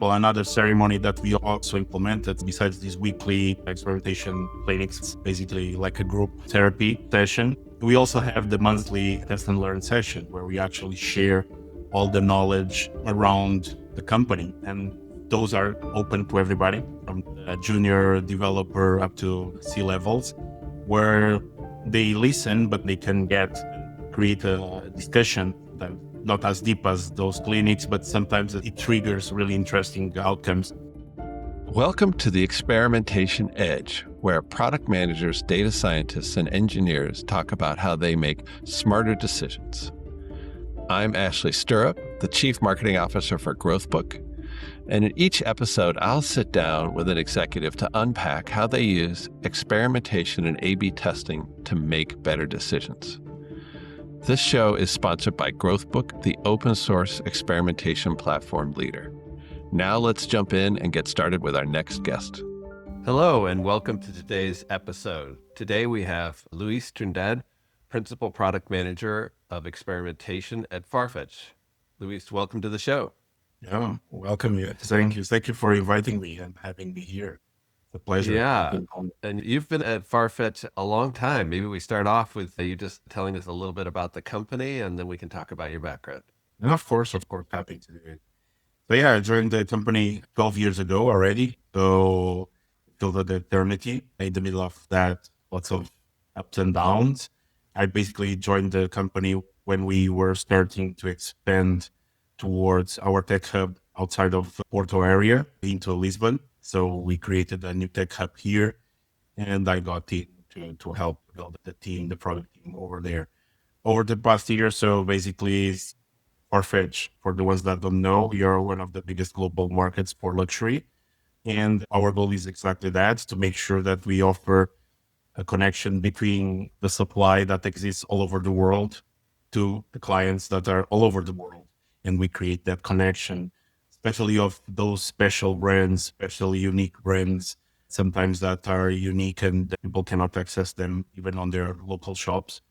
Well, another ceremony that we also implemented besides these weekly experimentation clinics, it's basically like a group therapy session. We also have the monthly test and learn session where we actually share all the knowledge around the company. And those are open to everybody from a junior developer up to C-levels, where they listen, but they can create a discussion that not as deep as those clinics, but sometimes it triggers really interesting outcomes. Welcome to the Experimentation Edge, where product managers, data scientists, and engineers talk about how they make smarter decisions. I'm Ashley Stirrup, the Chief Marketing Officer for Growthbook, and in each episode, I'll sit down with an executive to unpack how they use experimentation and A/B testing to make better decisions. This show is sponsored by Growthbook, the open source experimentation platform leader. Now let's jump in and get started with our next guest. Hello, and welcome to today's episode. Today we have Luis Trindade, Principal Product Manager of Experimentation at Farfetch. Luis, welcome to the show. Yeah, welcome you. Thank you. Thank you for inviting me and having me here. It's a pleasure. Yeah, and you've been at Farfetch a long time. Maybe we start off with you just telling us a little bit about the company, and then we can talk about your background. And of course, happy to do it. So yeah, I joined the company 12 years ago already. So till the eternity, in the middle of that, lots of ups and downs. I basically joined the company when we were starting to expand towards our tech hub outside of Porto area into Lisbon. So we created a new tech hub here, and I got in to help build the team, the product team over there. Over the past year, so basically Farfetch, for the ones that don't know, we are one of the biggest global markets for luxury. And our goal is exactly that, to make sure that we offer a connection between the supply that exists all over the world to the clients that are all over the world. And we create that connection, especially of those special brands, especially unique brands, sometimes that are unique and people cannot access them even on their local shops.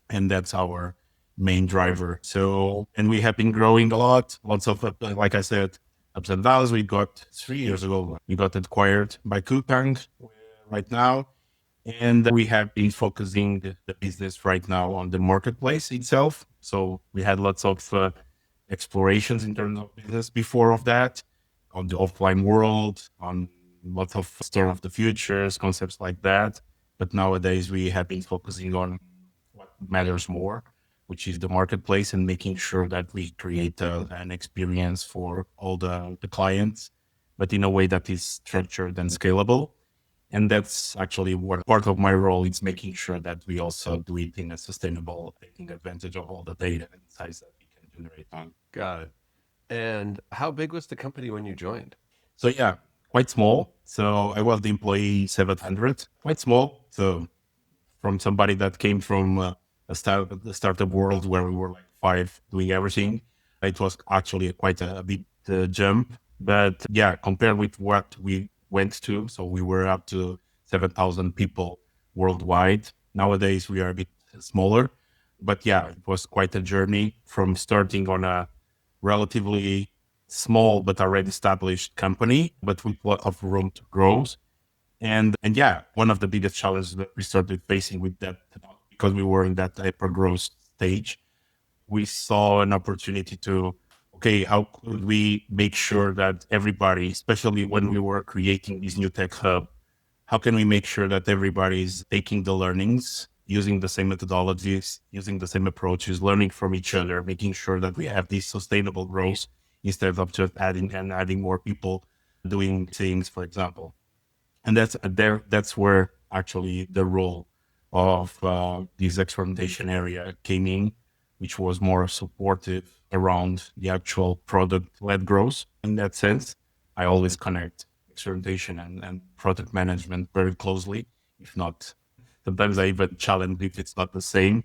And that's our main driver. So, and we have been growing a lot, lots of, like I said, ups and downs. We got 3 years ago, we got acquired by Coupang right now. And we have been focusing the business right now on the marketplace itself. So we had lots of explorations in terms of business before of that, on the offline world, on lots of store of the futures, concepts like that. But nowadays we have been focusing on what matters more, which is the marketplace, and making sure that we create an experience for all the clients, but in a way that is structured and scalable. And that's actually what part of my role is, making sure that we also do it in a sustainable, taking advantage of all the data and insights that we can generate on. Got it. And how big was the company when you joined? So yeah, quite small. So I was the employee 700, quite small. So from somebody that came from the startup world where we were like 5 doing everything, it was actually quite a big jump. But yeah, compared with what we went to, so we were up to 7,000 people worldwide. Nowadays, we are a bit smaller. But yeah, it was quite a journey from starting on a relatively small but already established company, but with a lot of room to grow. And yeah, one of the biggest challenges that we started facing with that, because we were in that hyper growth stage, we saw an opportunity to, okay, how could we make sure that everybody, especially when we were creating this new tech hub, how can we make sure that everybody is taking the learnings, using the same methodologies, using the same approaches, learning from each other, making sure that we have this sustainable growth instead of just adding more people doing things, for example. And that's where actually the role of this experimentation area came in, which was more supportive around the actual product-led growth. In that sense, I always connect experimentation and product management very closely, if not, sometimes I even challenge if it's not the same.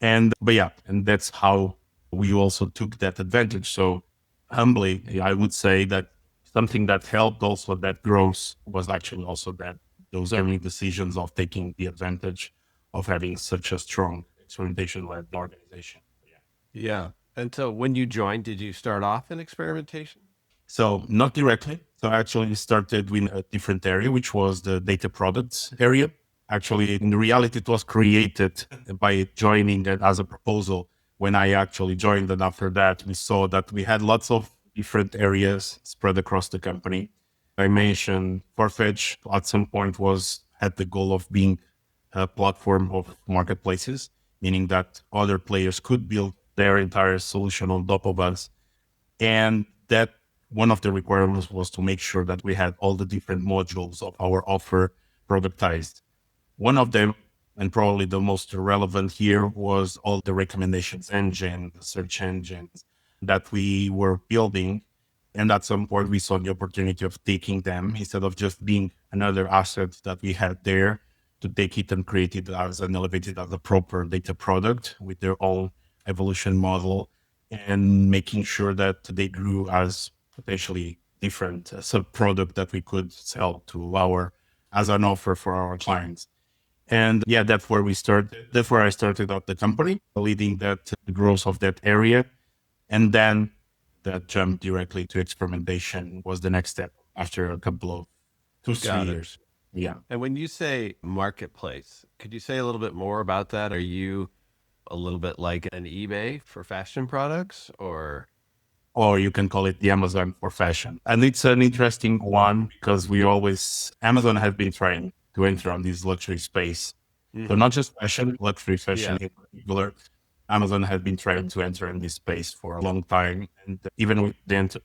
But yeah, and that's how we also took that advantage. So humbly, I would say that something that helped also that growth was actually also that those early decisions of taking the advantage of having such a strong experimentation-led organization. Yeah. And so when you joined, did you start off in experimentation? So not directly. So I actually started with a different area, which was the data products area. Actually, in reality, it was created by joining it as a proposal when I actually joined. And after that, we saw that we had lots of different areas spread across the company. I mentioned Farfetch at some point was had the goal of being a platform of marketplaces, meaning that other players could build their entire solution on top of us. And that one of the requirements was to make sure that we had all the different modules of our offer productized. One of them, and probably the most relevant here, was all the recommendations engine, the search engines that we were building. And at some point, we saw the opportunity of taking them instead of just being another asset that we had there to take it and create it as an elevated as a proper data product with their own evolution model and making sure that they grew as potentially different sub product that we could sell to our as an offer for our clients. And yeah, that's where we started. That's where I started out the company, leading that the growth of that area. And then that jump directly to experimentation was the next step after a couple of 2, 3 Got it. years. Yeah. And when you say marketplace, could you say a little bit more about that? Are you a little bit like an eBay for fashion products or? Or you can call it the Amazon for fashion. And it's an interesting one because Amazon has been trying to enter on this luxury space. So Mhm. not just fashion, luxury fashion Yeah. in particular. Amazon has been trying to enter in this space for a long time. And even with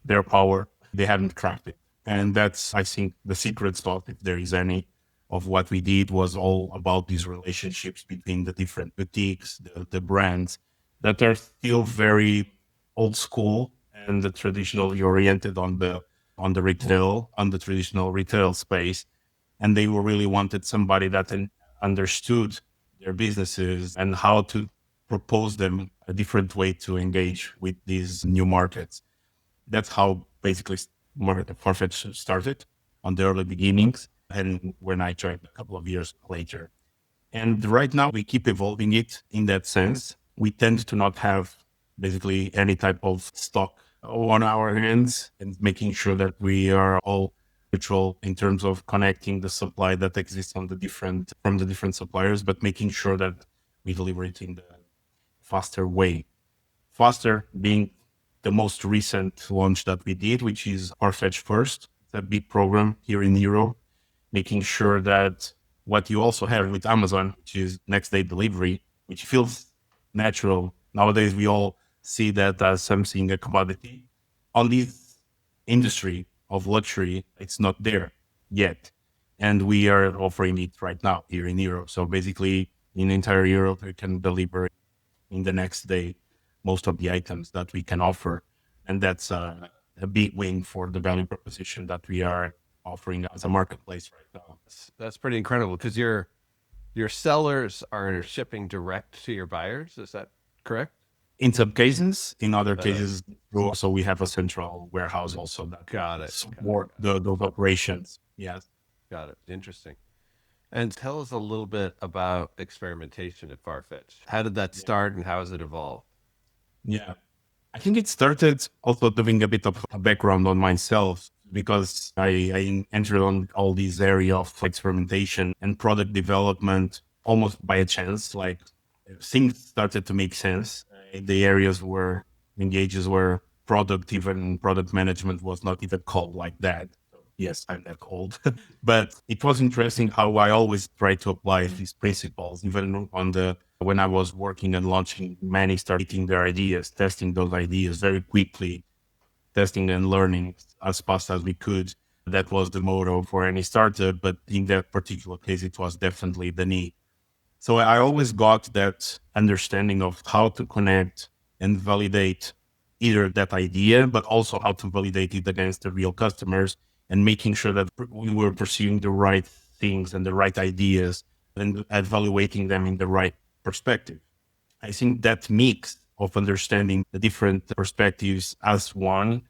their power, they haven't cracked it. And that's, I think, the secret sauce, if there is any, of what we did was all about these relationships between the different boutiques, the brands that are still very old school and the traditionally oriented on the retail, on the traditional retail space. And they were really wanted somebody that understood their businesses and how to propose them a different way to engage with these new markets. That's how basically Farfetch started on the early beginnings. And when I joined a couple of years later. And right now we keep evolving it in that sense. We tend to not have basically any type of stock on our hands and making sure that we are all neutral in terms of connecting the supply that exists on the different from the different suppliers, but making sure that we deliver it in the faster way. Faster being the most recent launch that we did, which is Farfetch First. It's a big program here in Europe, making sure that what you also have with Amazon, which is next day delivery, which feels natural. Nowadays, we all see that as something, a commodity. On this industry of luxury, it's not there yet. And we are offering it right now here in Europe. So basically, in entire Europe, we can deliver in the next day most of the items that we can offer. And that's a big win for the value proposition that we are offering as a marketplace right now. That's pretty incredible because your sellers are shipping direct to your buyers. Is that correct? In some cases, in other Uh, cases, also we have a central warehouse also that got it. Got it. support those operations. Yes. Got it. Interesting. And tell us a little bit about experimentation at Farfetch. How did that Yeah. start and how has it evolved? Yeah. I think it started also doing a bit of a background on myself because I entered on all these area of experimentation and product development almost by a chance. Like things started to make sense in the areas where engages where product management was not even called like that. Yes, I'm that old. But it was interesting how I always try to apply these principles, even on the when I was working and launching, many started getting their ideas, testing those ideas very quickly, testing and learning as fast as we could. That was the motto for any startup. But in that particular case, it was definitely the need. So I always got that understanding of how to connect and validate either that idea, but also how to validate it against the real customers and making sure that we were pursuing the right things and the right ideas and evaluating them in the right perspective. I think that mix of understanding the different perspectives as one,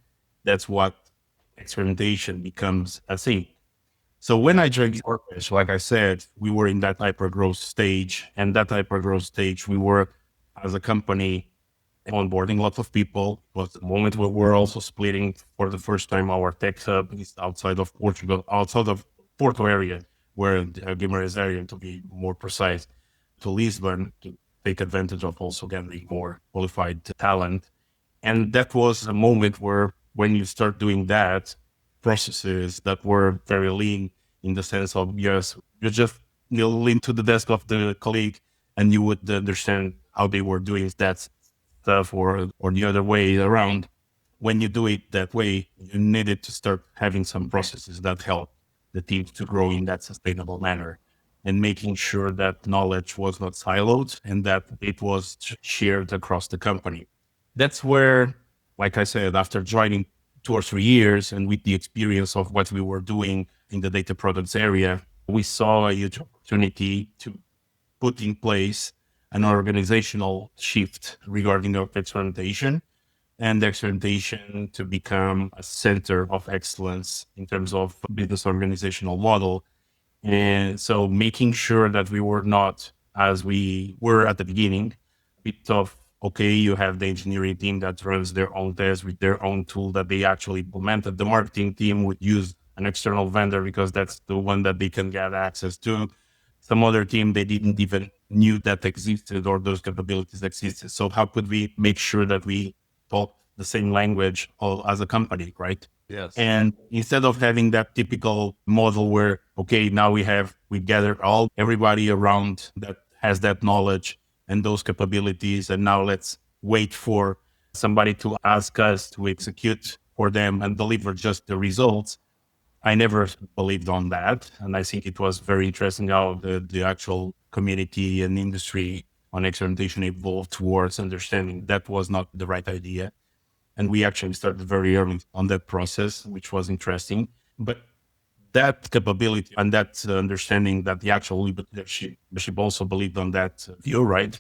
that's what experimentation becomes a thing. So when Yeah. I joined Farfetch, like I said, we were in that hyper growth stage, and that hyper growth stage, we were as a company onboarding lots of people. It was the moment where we're also splitting for the first time. Our tech hub is outside of Portugal, outside of Porto area, where Guimarães area, to be more precise, to Lisbon, to take advantage of also getting more qualified talent. And that was a moment where when you start doing that, processes that were very lean in the sense of, yes, you just lean to the desk of the colleague and you would understand how they were doing that stuff, or the other way around. When you do it that way, you needed to start having some processes that help the teams to grow in that sustainable manner, and making sure that knowledge was not siloed and that it was shared across the company. That's where, like I said, after joining 2 or 3 years and with the experience of what we were doing in the data products area, we saw a huge opportunity to put in place an organizational shift regarding the experimentation, and the experimentation to become a center of excellence in terms of business organizational model. And so making sure that we were not, as we were at the beginning, a bit of, okay, you have the engineering team that runs their own tests with their own tool that they actually implemented. The marketing team would use an external vendor because that's the one that they can get access to. Some other team, they didn't even knew that existed or those capabilities existed. So how could we make sure that we talk the same language all as a company, right? Yes. And instead of having that typical model where, okay, now we gather everybody around that has that knowledge and those capabilities, and now let's wait for somebody to ask us to execute for them and deliver just the results. I never believed on that. And I think it was very interesting how the actual community and industry on experimentation evolved towards understanding that was not the right idea. And we actually started very early on that process, which was interesting. But that capability and that understanding that the actual leadership also believed on that view, right?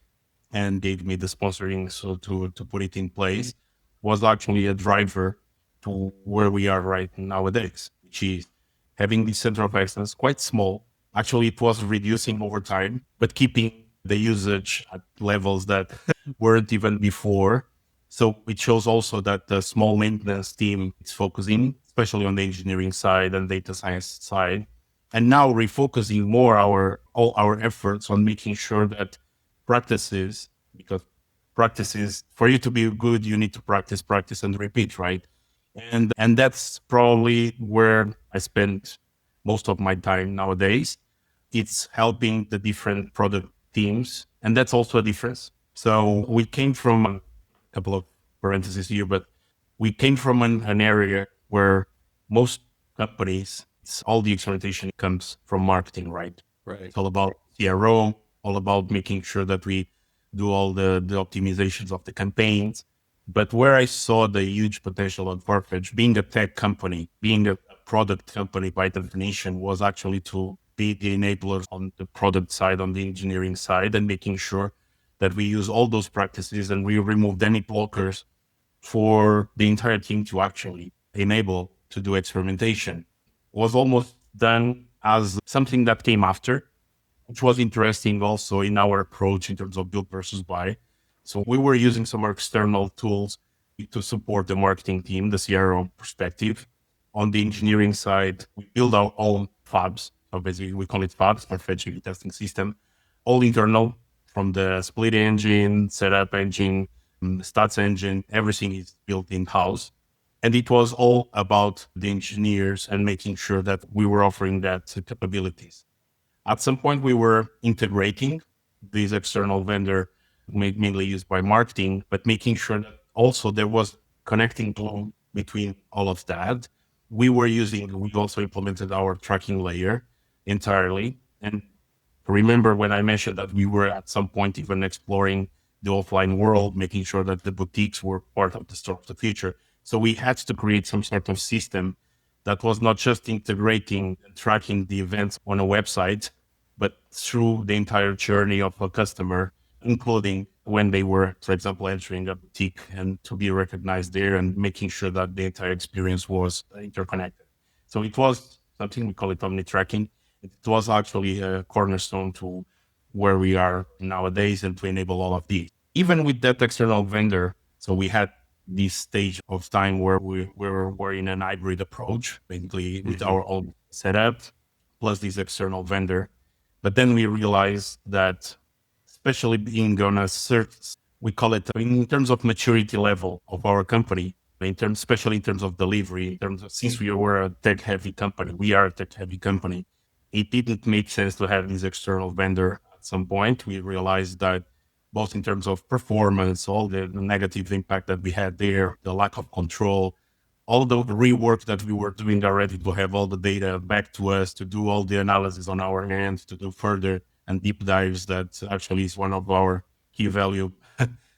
And gave me the sponsoring so to put it in place, was actually a driver to where we are right nowadays, which is having this center of excellence quite small. Actually, it was reducing over time, but keeping the usage at levels that weren't even before. So it shows also that the small maintenance team is focusing, especially on the engineering side and data science side, and now refocusing more all our efforts on making sure that practices, because practices, for you to be good, you need to practice and repeat, right? And that's probably where I spend most of my time nowadays. It's helping the different product teams, and that's also a difference. So we came from a couple of parentheses here, but we came from an area where most companies, it's all the experimentation comes from marketing, right? Right. It's all about CRO, all about making sure that we do all the optimizations of the campaigns. But where I saw the huge potential on Farfetch, being a tech company, being a product company by definition, was actually to be the enablers on the product side, on the engineering side, and making sure that we use all those practices and we removed any blockers for the entire team to actually enable to do experimentation. Was almost done as something that came after, which was interesting also in our approach in terms of build versus buy. So we were using some external tools to support the marketing team, the CRO perspective. On the engineering side, we build our own Fabs. So basically, we call it Fabs, Farfetch A/B testing system, all internal, from the split engine, setup engine, stats engine, everything is built in-house. And it was all about the engineers and making sure that we were offering that capabilities. At some point, we were integrating these external vendor, mainly used by marketing, but making sure that also there was connecting glue between all of that. We also implemented our tracking layer entirely. And remember when I mentioned that we were at some point even exploring the offline world, making sure that the boutiques were part of the store of the future. So we had to create some sort of system that was not just integrating and tracking the events on a website, but through the entire journey of a customer, including when they were, for example, entering a boutique and to be recognized there, and making sure that the entire experience was interconnected. So it was something we call it omni tracking. It was actually a cornerstone to where we are nowadays and to enable all of these. Even with that external vendor, So we had this stage of time where we're in an hybrid approach, basically with Hmm. our own setup plus this external vendor. But then we realized that, especially being on a search, we call it in terms of maturity level of our company, in terms, especially in terms of delivery, in terms of, since we were a tech heavy company, we are a tech heavy company, it didn't make sense to have this external vendor. At some point, we realized that both in terms of performance, all the negative impact that we had there, the lack of control, all the rework that we were doing already to have all the data back to us, to do all the analysis on our end, to do further and deep dives. That actually is one of our key value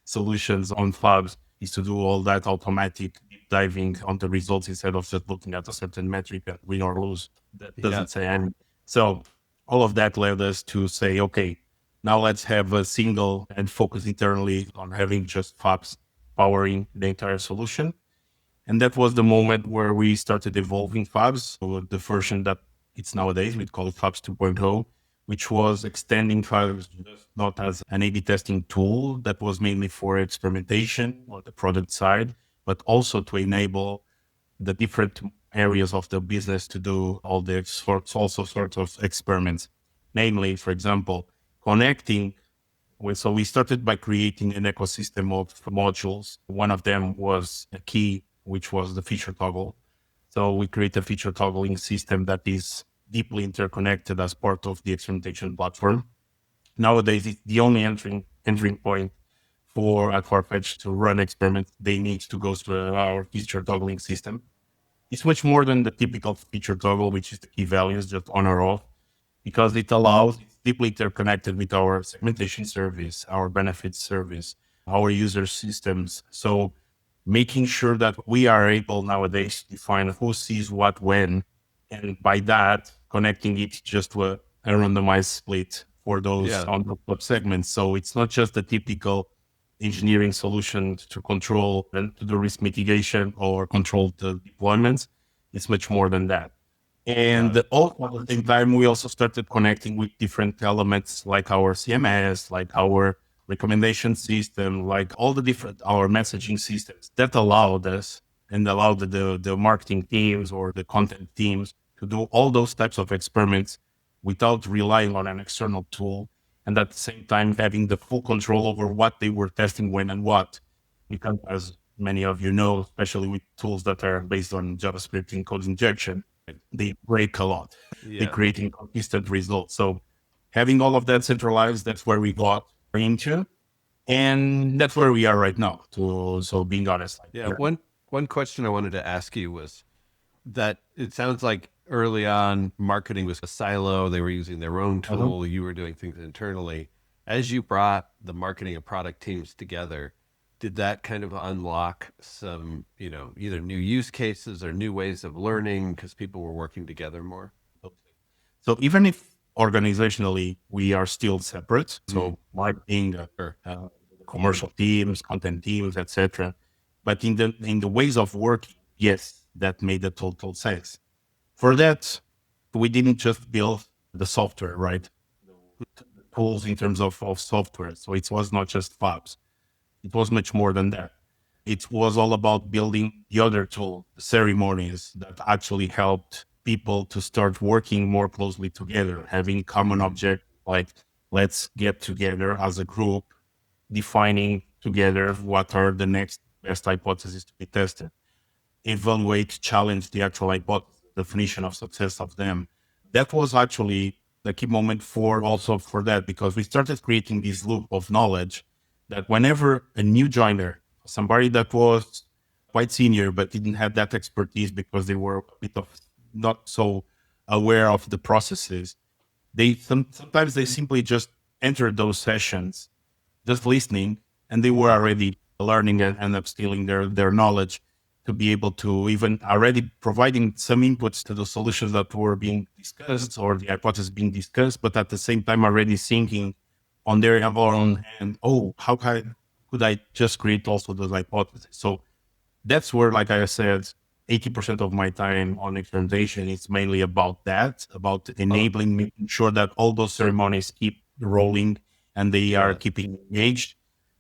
solutions on Fabs, is to do all that automatic deep diving on the results instead of just looking at a certain metric and win or lose. That Yeah. doesn't say anything. So all of that led us to say, okay, now let's have a single and focus internally on having just Fabs powering the entire solution. And that was the moment where we started evolving Fabs. So the version that it's nowadays, we call it Fabs 2.0, which was extending Fabs just not as an A/B testing tool that was mainly for experimentation on the product side, but also to enable the different areas of the business to do all the sorts of experiments. Namely, for example, connecting so we started by creating an ecosystem of modules. One of them was a key, which was the feature toggle. So we create a feature toggling system that is deeply interconnected as part of the experimentation platform. Nowadays, it's the only entering point for at Farfetch to run experiments. They need to go through our feature toggling system. It's much more than the typical feature toggle, which is the key values just on or off, because it's deeply interconnected with our segmentation service, our benefits service, our user systems. So making sure that we are able nowadays to define who sees what when, and by that connecting it just to a randomized split for those Yeah. on the segments. So it's not just the typical engineering solution to control and to do risk mitigation or control the deployments. It's much more than that. Got And it. also at the same time, we also started connecting with different elements like our CMS, like our recommendation system, like all the different our messaging systems that allowed us and allowed the marketing teams or the content teams to do all those types of experiments without relying on an external tool, and at the same time having the full control over what they were testing when and what. Because as many of you know, especially with tools that are based on JavaScript and code injection, they break a lot. They Yeah. create inconsistent results. So having all of that centralized, that's where we got into. And that's where we are right now. So being honest, Yeah. One question I wanted to ask you was that it sounds like early on marketing was a silo. They were using their own uh tool. You were doing things internally. As you brought the marketing and product teams together, did that kind of unlock some, either new use cases or new ways of learning because people were working together more? so even if organizationally we are still separate, Mm, so marketing, sure. commercial teams, content teams, etc. But in the ways of working, yes, that made a total sense. For that, we didn't just build the software, right? The tools in terms of software. So it was not just Fabs. It was much more than that. It was all about building the other tool, the ceremonies that actually helped people to start working more closely together, having common object, like let's get together as a group, defining together what are the next best hypotheses to be tested, evaluate, challenge the actual hypothesis, definition of success of them. That was actually the key moment for also for that, because we started creating this loop of knowledge that whenever a new joiner, somebody that was quite senior but didn't have that expertise because they were a bit of not so aware of the processes, sometimes they simply just entered those sessions just listening, and they were already learning and upskilling their knowledge to be able to even already providing some inputs to the solutions that were being discussed or the hypothesis being discussed, but at the same time already thinking on their own and oh, could I just create also those hypotheses? So that's where, like I said, 80% of my time on experimentation is mainly about that, about Oh, enabling, making sure that all those ceremonies keep rolling and they are yeah. keeping engaged.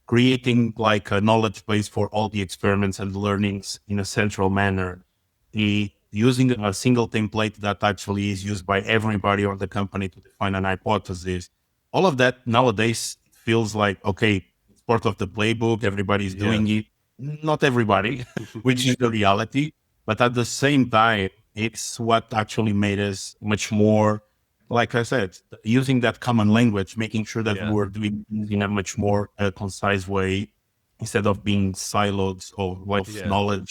creating like a knowledge base for all the experiments and learnings in a central manner, the using a single template that actually is used by everybody on the company to define an hypothesis. All of that nowadays feels like, okay, it's part of the playbook. Everybody's doing it. Not everybody, which is the reality. But at the same time, it's what actually made us much more, like I said, using that common language, making sure that we're doing it in a much more concise way instead of being silos of knowledge.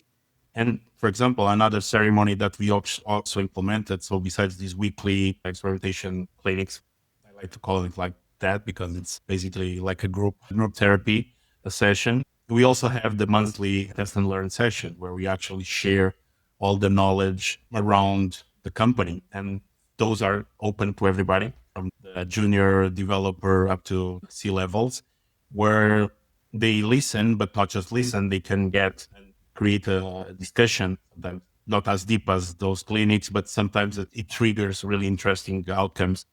And for example, another ceremony that we also implemented. So besides these weekly experimentation clinics, I like to call it like that because it's basically like a group therapy, a session. We also have the monthly test and learn session where we actually share all the knowledge around the company. And those are open to everybody from the junior developer up to C levels, where they listen, but not just listen, they can get and create a discussion that not as deep as those clinics, but sometimes it triggers really interesting outcomes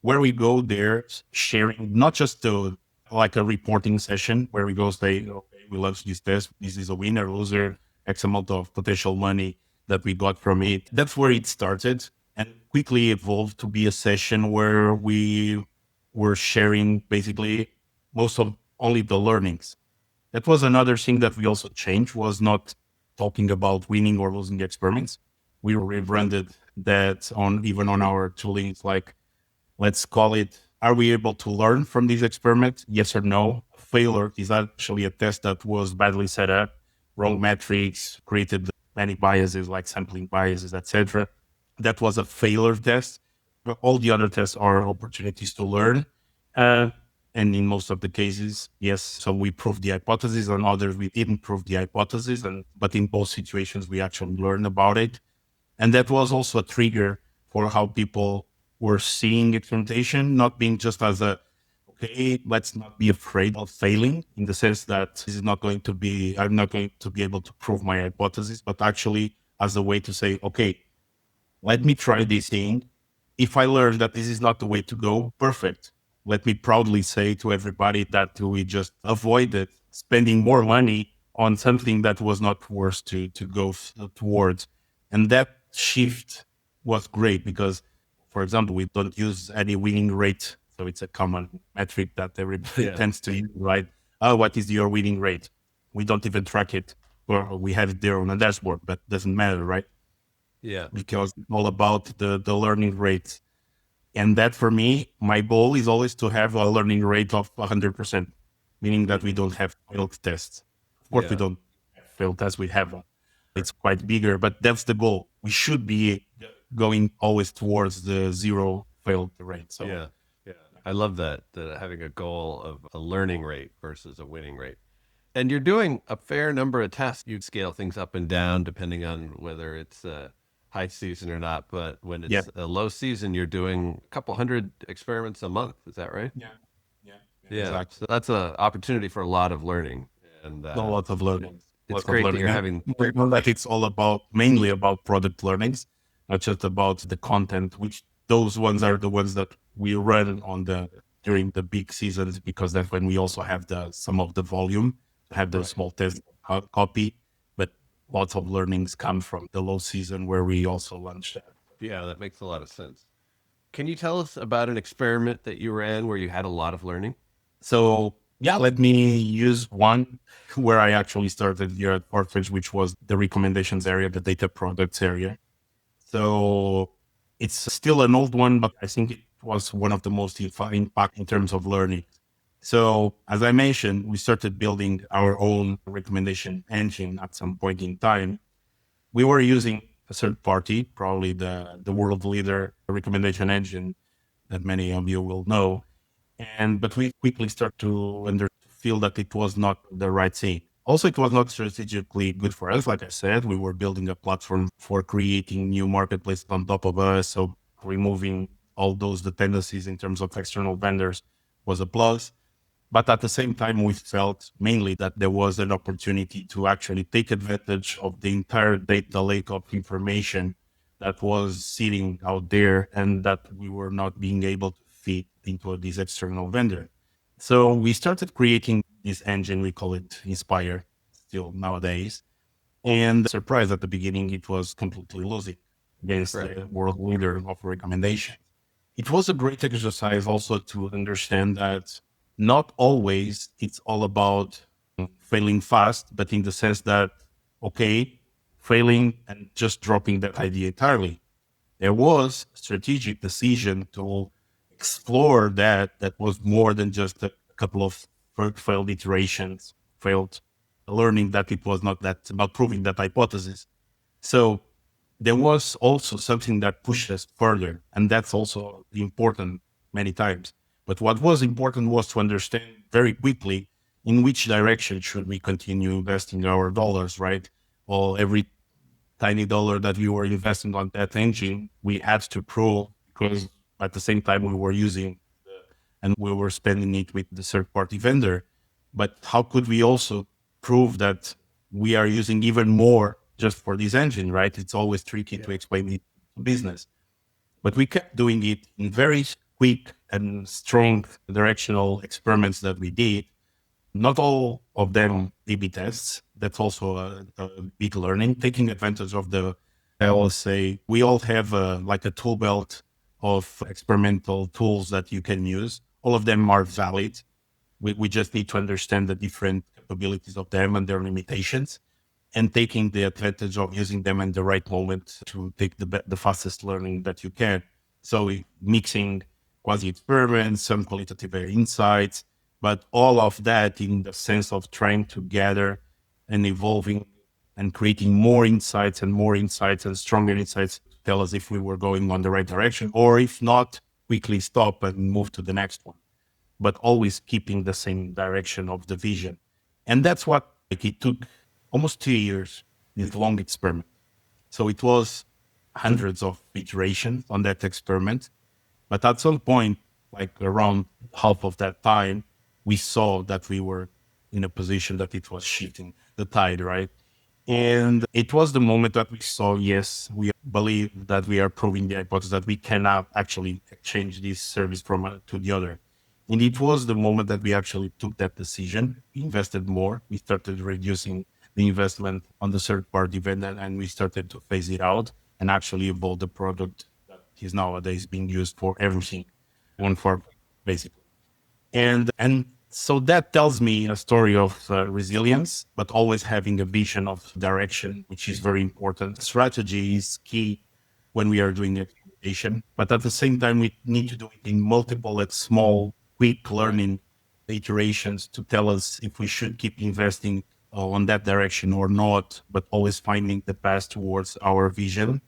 where we go there sharing not just to like a reporting session where we go say, okay, we launched this test. This is a winner, loser, X amount of potential money that we got from it. That's where it started and quickly evolved to be a session where we were sharing basically most of only the learnings. That was another thing that we also changed was not talking about winning or losing experiments. We rebranded that on even on our toolings like let's call it, are we able to learn from these experiments? Yes or no? Failure is actually a test that was badly set up, wrong metrics, created many biases like sampling biases, etc. That was a failure test. But all the other tests are opportunities to learn. Uh, and in most of the cases, yes, so we proved the hypothesis, and others we didn't prove the hypothesis. But in both situations, we actually learned about it. And that was also a trigger for how people were seeing experimentation, not being just as a, okay, let's not be afraid of failing in the sense that this is not going to be, I'm not going to be able to prove my hypothesis, but actually as a way to say, okay, let me try this thing. If I learn that this is not the way to go, perfect. Let me proudly say to everybody that we just avoided spending more money on something that was not worth to go towards. And that shift was great because, for example, we don't use any winning rate. So it's a common metric that everybody tends to use, right? Oh, what is your winning rate? We don't even track it or we have it there on a dashboard, but doesn't matter, right? Because it's all about the learning rates. And that for me, my goal is always to have a learning rate of 100%, meaning that we don't have failed tests. Of course, we don't have failed tests, we have it's quite bigger, but that's the goal. We should be going always towards the zero failed rate. So I love that, having a goal of a learning rate versus a winning rate. And you're doing a fair number of tests. You scale things up and down depending on whether it's high season or not. But when yeah, it's a low season, you're doing a couple hundred experiments a month. Is that right? yeah, yeah, Yeah. exactly. So that's an opportunity for a lot of learning. And A lot of learning. it's Lot of great that learning. you're And having. we know that it's all about mainly about product learnings, not just about the content, which those ones are the ones that we run on the during the big seasons because that's when we also have the some of the volume, have the small test copy, but lots of learnings come from the low season where we also launch that. Yeah, that makes a lot of sense. Can you tell us about an experiment that you ran where you had a lot of learning? So yeah, let me use one where I actually started here at Farfetch, which was the recommendations area, the data products area. So it's still an old one, but I think it was one of the most impact in terms of learning. So as I mentioned, we started building our own recommendation engine at some point in time. We were using a third party, probably the world leader recommendation engine that many of you will know. But we quickly start to feel that it was not the right thing. Also, it was not strategically good for us. Like I said, we were building a platform for creating new marketplaces on top of us. So removing all those dependencies in terms of external vendors was a plus. But at the same time, we felt mainly that there was an opportunity to actually take advantage of the entire data lake of information that was sitting out there and that we were not being able to feed into this external vendor. So we started creating this engine. We call it Inspire still nowadays. And surprised at the beginning, it was completely losing against the world leader of recommendation. It was a great exercise also to understand that not always it's all about failing fast, but in the sense that, okay, failing and just dropping that idea entirely. There was a strategic decision to explore that was more than just a couple of failed iterations, failed learning that it was not that about proving that hypothesis. So there was also something that pushed us further, and that's also important many times. But what was important was to understand very quickly in which direction should we continue investing our dollars, right? Well, every tiny dollar that we were investing on that engine, we had to prove, because at the same time we were using and we were spending it with the third party vendor. But how could we also prove that we are using even more just for this engine, right? It's always tricky to explain it to business. But we kept doing it in very quick and strong directional experiments that we did. Not all of them A/B tests. That's also a big learning, taking advantage of I always say, we all have like a tool belt of experimental tools that you can use. All of them are valid. We just need to understand the different capabilities of them and their limitations, and taking the advantage of using them in the right moment to take the fastest learning that you can. So mixing quasi experiments, some qualitative insights, but all of that in the sense of trying to gather and evolving and creating more insights and stronger insights to tell us if we were going on the right direction, or if not, quickly stop and move to the next one, but always keeping the same direction of the vision. And that's what, like, it took almost 2 years, this long experiment. So it was hundreds of iterations on that experiment. But at some point, like around half of that time, we saw that we were in a position that it was shifting the tide, right? And it was the moment that we saw, yes, we believe that we are proving the hypothesis that we cannot actually change this service from to the other. And it was the moment that we actually took that decision. We invested more. We started reducing the investment on the third party vendor, and we started to phase it out and actually evolve the product that is nowadays being used for everything, one for basically. And so that tells me a story of resilience, but always having a vision of direction, which is very important. Strategy is key when we are doing experimentation, but at the same time, we need to do it in multiple and small, quick learning iterations to tell us if we should keep investing on that direction or not, but always finding the path towards our vision.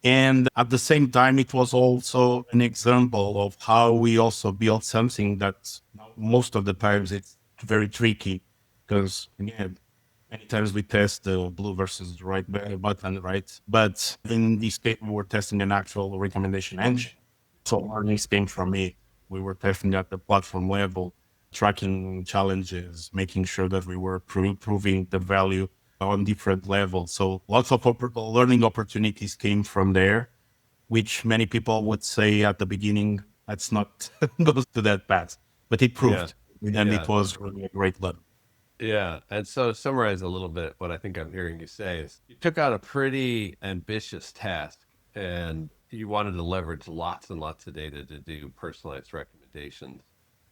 And at the same time, it was also an example of how we also built something that most of the times it's very tricky, because again, many times we test the blue versus the right button, right? But in this case, we were testing an actual recommendation engine. So learnings came from it. We were testing at the platform level, tracking challenges, making sure that we were proving the value on different levels. So lots of learning opportunities came from there, which many people would say at the beginning, that's not goes to that path, but it proved, and it was really a great learn. Yeah. And so to summarize a little bit, what I think I'm hearing you say is you took out a pretty ambitious task and you wanted to leverage lots and lots of data to do personalized recommendations.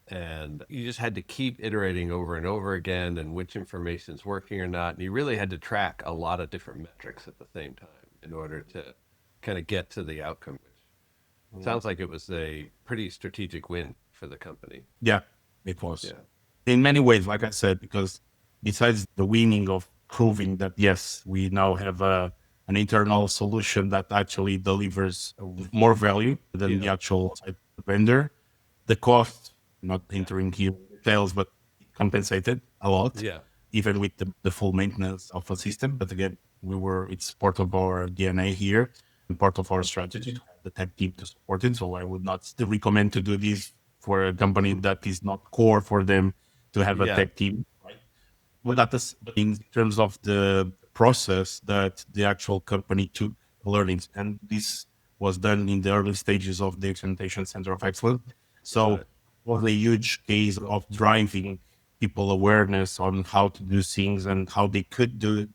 And you just had to keep iterating over and over again and which information is working or not. And you really had to track a lot of different metrics at the same time in order to kind of get to the outcome, which sounds like it was a pretty strategic win for the company. Yeah, it was. Yeah. In many ways, like I said, because besides the winning of proving that, yes, we now have an internal solution that actually delivers more value than the actual vendor, the cost, not entering here details, but compensated a lot, Yeah. even with the full maintenance of a system. But again, it's part of our DNA here and part of our strategy to have the tech team to support it. So I would not still recommend to do this for a company that is not core for them to have a tech team, right? But but in terms of the process that the actual company took learnings, and this was done in the early stages of the Experimentation Center of Excellence. So it was a huge case of driving people awareness on how to do things and how they could do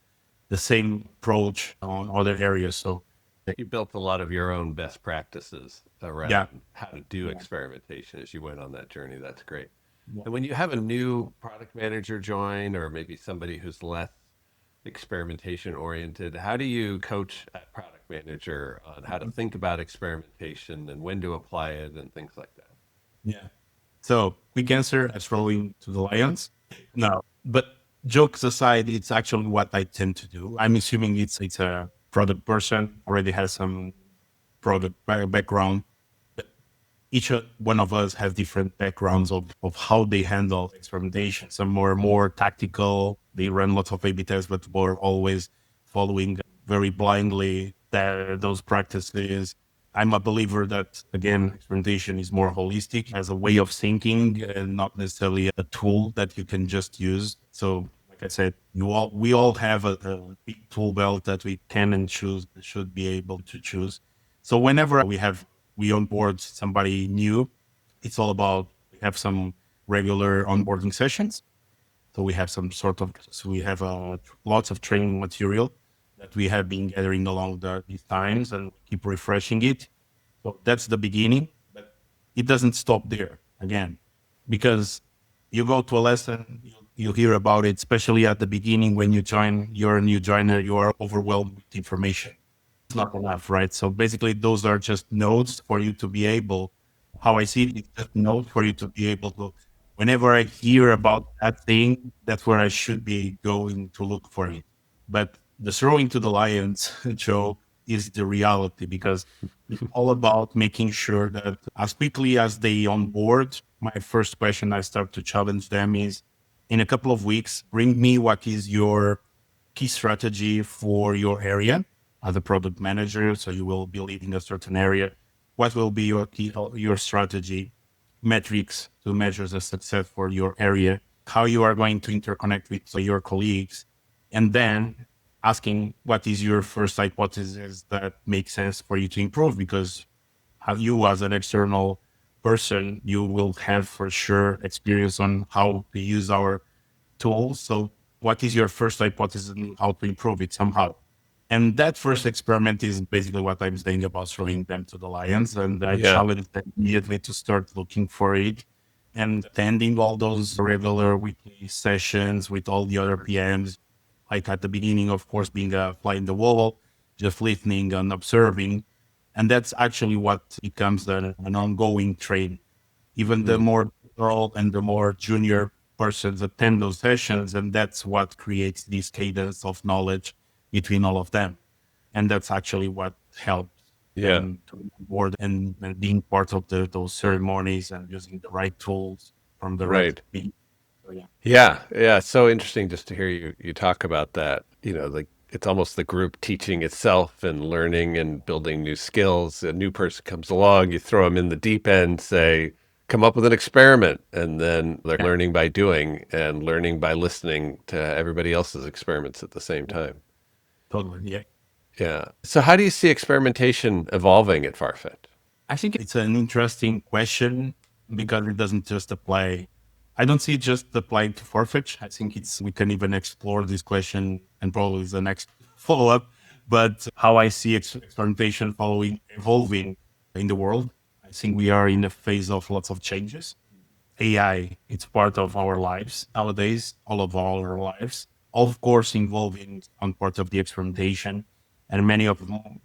the same approach on other areas. So You built a lot of your own best practices yeah, around how to do experimentation as you went on that journey. That's great. yeah. And when you have a new product manager join, or maybe somebody who's less experimentation oriented, how do you coach a product manager on how to think about experimentation and when to apply it and things like that? Yeah. So quick answer, that's rolling to the lions. No, but jokes aside, it's actually what I tend to do. I'm assuming it's a product person, already has some product background. Each one of us has different backgrounds of how they handle experimentation. Some more tactical. They run lots of A/B tests, but we're always following very blindly those practices. I'm a believer that again, experimentation is more holistic as a way of thinking and not necessarily a tool that you can just use. So, like I said, we all have a big tool belt that we can and should be able to choose. So whenever we onboard somebody new, it's all about we have some regular onboarding sessions. So we have lots of training material that we have been gathering along these times and keep refreshing it. So that's the beginning, but it doesn't stop there again, because you go to a lesson, you hear about it, especially at the beginning when you're a new joiner, you are overwhelmed with information. It's not enough, right? So basically, those are just notes for you to be able. How I see it, it's just notes for you to be able to. Whenever I hear about that thing, that's where I should be going to look for it. But the throwing to the lions joke is the reality, because it's all about making sure that as quickly as they onboard, my first question I start to challenge them is, in a couple of weeks, bring me what is your key strategy for your area as a product manager. So you will be leading a certain area. What will be your strategy metrics to measure the success for your area? How you are going to interconnect with your colleagues, and then asking what is your first hypothesis that makes sense for you to improve, because you as an external person, you will have for sure experience on how to use our tools. So what is your first hypothesis and how to improve it somehow? And that first experiment is basically what I'm saying about throwing them to the lions. And I Yeah. challenge them immediately to start looking for it and attending all those regular weekly sessions with all the other PMs. Like at the beginning, of course, being a fly in the wall, just listening and observing. And that's actually what becomes an ongoing trade. Even the Mm. more rural and the more junior persons attend those sessions, and that's what creates this cadence of knowledge between all of them. And that's actually what helps Yeah. them to board and being part of those ceremonies and using the right tools from the right Right. people. So, yeah. Yeah, yeah. It's so interesting just to hear you talk about that. Like it's almost the group teaching itself and learning and building new skills. A new person comes along, you throw them in the deep end, say, come up with an experiment, and then they're Yeah, learning by doing and learning by listening to everybody else's experiments at the same time. totally. Yeah. Yeah. So how do you see experimentation evolving at Farfetch? I think it's an interesting question because it doesn't just apply. I don't see it just applying to Farfetch. I think we can even explore this question and probably the next follow up. But how I see experimentation following evolving in the world, I think we are in a phase of lots of changes. AI, it's part of our lives nowadays, all of our lives, of course, involving on part of the experimentation. And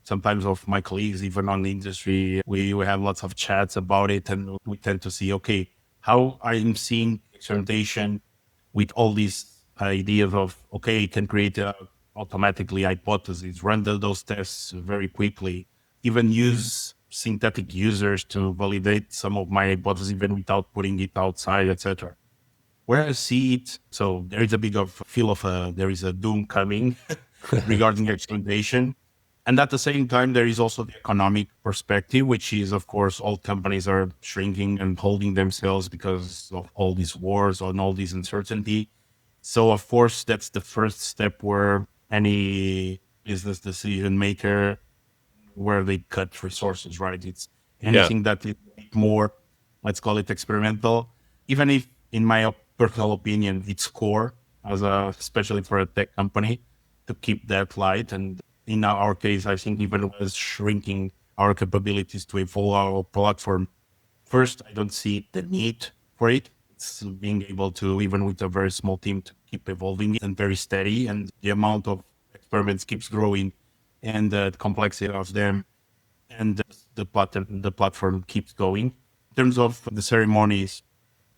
sometimes of my colleagues, even on the industry, we have lots of chats about it. And we tend to see, okay, how I'm seeing experimentation with all these ideas of, okay, it can create automatically hypotheses, render those tests very quickly, even use synthetic users to validate some of my hypotheses even without putting it outside, etc. Where I see it, so there is a big of feel of there is a doom coming regarding experimentation. And at the same time, there is also the economic perspective, which is, of course, all companies are shrinking and holding themselves because of all these wars and all this uncertainty. So, of course, that's the first step where any business decision maker, where they cut resources, right? It's Yeah. anything that is more, let's call it experimental, even if, in my personal opinion, it's core especially for a tech company to keep that light. And in our case, I think even was shrinking our capabilities to evolve our platform. First, I don't see the need for it. It's being able to, even with a very small team, to keep evolving and very steady. And the amount of experiments keeps growing and the complexity of them and the platform keeps going. In terms of the ceremonies,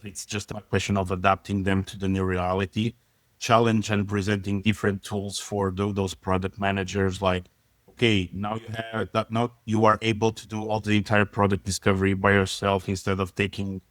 it's just a question of adapting them to the new reality, challenge and presenting different tools for those product managers. Like, okay, now you have that. Now you are able to do all the entire product discovery by yourself instead of taking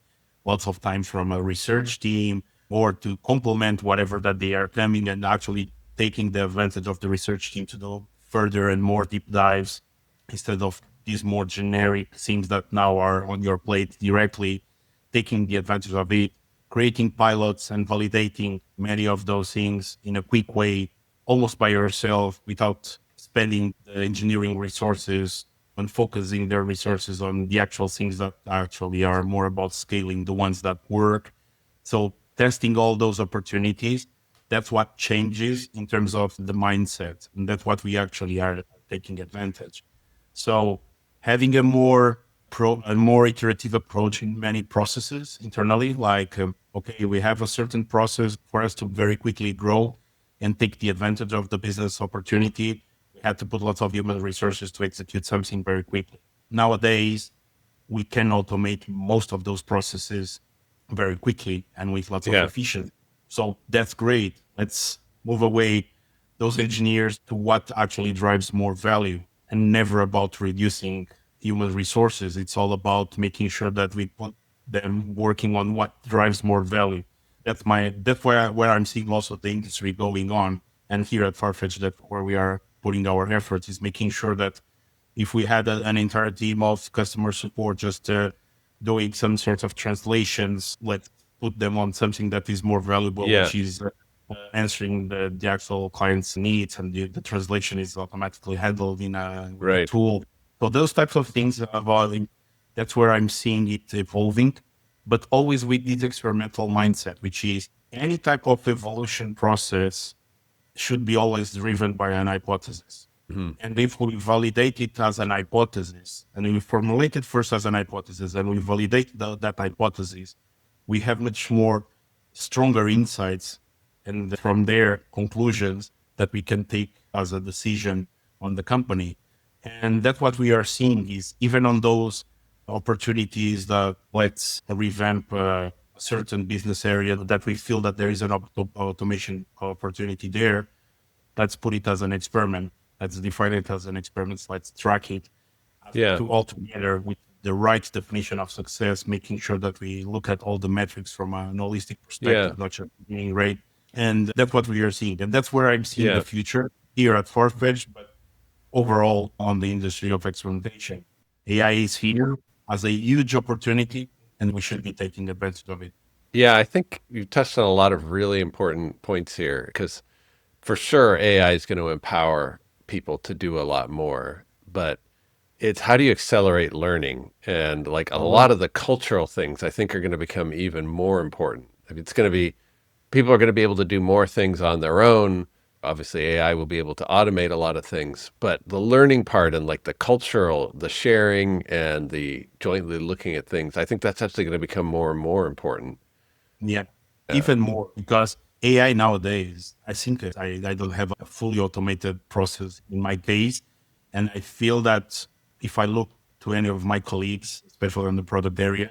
lots of time from a research team or to complement whatever that they are coming and actually taking the advantage of the research team to do further and more deep dives instead of these more generic things that now are on your plate directly, taking the advantage of it, creating pilots and validating many of those things in a quick way, almost by yourself without spending the engineering resources and focusing their resources on the actual things that actually are more about scaling the ones that work. So testing all those opportunities, that's what changes in terms of the mindset. And that's what we actually are taking advantage. So having a more iterative approach in many processes internally, like, okay, we have a certain process for us to very quickly grow and take the advantage of the business opportunity. We had to put lots of human resources to execute something very quickly. Nowadays, we can automate most of those processes very quickly and with lots of Yeah. efficiency. So that's great. Let's move away those engineers to what actually drives more value and never about reducing human resources. It's all about making sure that we put them working on what drives more value. That's where I'm seeing also the industry going on. And here at Farfetch, that's where we are putting our efforts is making sure that if we had an entire team of customer support just doing some sort of translations, let's put them on something that is more valuable, Yeah. which is answering the actual client's needs, and the translation is automatically handled in a Right. tool. So those types of things are evolving. That's where I'm seeing it evolving, but always with this experimental mindset, which is any type of evolution process should be always driven by an hypothesis. Mhm. And if we validate it as an hypothesis, and we formulate it first as an hypothesis, and we validate that hypothesis, we have much more stronger insights, and from there, conclusions that we can take as a decision on the company. And that's what we are seeing is even on those opportunities that let's revamp a certain business area that we feel that there is an automation opportunity there. Let's put it as an experiment. Let's define it as an experiment. Let's track it Yeah. to all together with the right definition of success, making sure that we look at all the metrics from an holistic Yeah. perspective, not just being rate. And that's what we are seeing. And that's where I'm seeing the Yeah. future here at Farfetch, but overall on the industry of experimentation. AI is here as a huge opportunity, and we should be taking advantage of it. Yeah. I think you touched on a lot of really important points here because for sure AI is going to empower people to do a lot more, but it's how do you accelerate learning? And like a Oh, lot of the cultural things I think are going to become even more important. I mean, it's going to be people are going to be able to do more things on their own. Obviously, AI will be able to automate a lot of things, but the learning part and like the cultural, the sharing and the jointly looking at things, I think that's actually going to become more and more important. yeah, Yeah. even more because AI nowadays, I think I don't have a fully automated process in my case. And I feel that if I look to any of my colleagues, especially in the product area,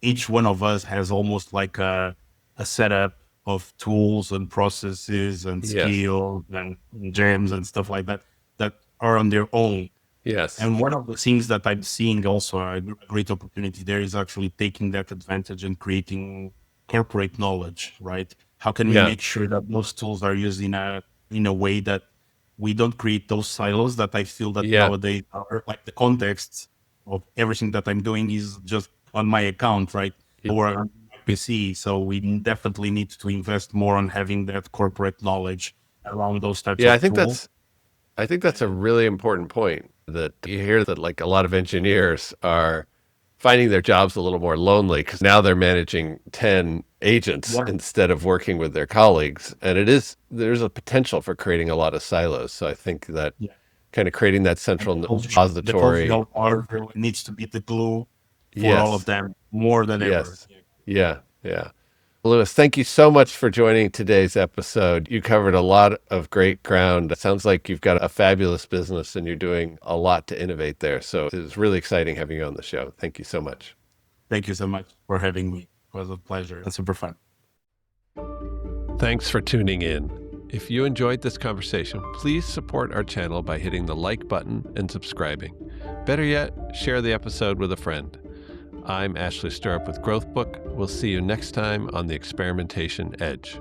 each one of us has almost like a setup of tools and processes and Yes. skills and gems and stuff like that that are on their own. Yes. And one of the things that I'm seeing also a great opportunity there is actually taking that advantage and creating corporate knowledge, right? How can we Yeah. make sure that those tools are used in a way that we don't create those silos that I feel that Yeah. nowadays are like the context of everything that I'm doing is just on my account, right? Or on my PC. So we definitely need to invest more on having that corporate knowledge around those types Yeah. of tools. I think that's a really important point that you hear that like a lot of engineers are finding their jobs a little more lonely because now they're managing 10 agents Yeah. instead of working with their colleagues. And there's a potential for creating a lot of silos. So I think that Yeah. kind of creating that central The repository. cultural part really needs to be the glue for all of Yes. them more than ever. Yes. Yeah. Yeah. Louis, thank you so much for joining today's episode. You covered a lot of great ground. It sounds like you've got a fabulous business and you're doing a lot to innovate there. So it was really exciting having you on the show. Thank you so much. Thank you so much for having me. It was a pleasure. It's super fun. Thanks for tuning in. If you enjoyed this conversation, please support our channel by hitting the like button and subscribing. Better yet, share the episode with a friend. I'm Ashley Stirrup with Growth Book. We'll see you next time on the Experimentation Edge.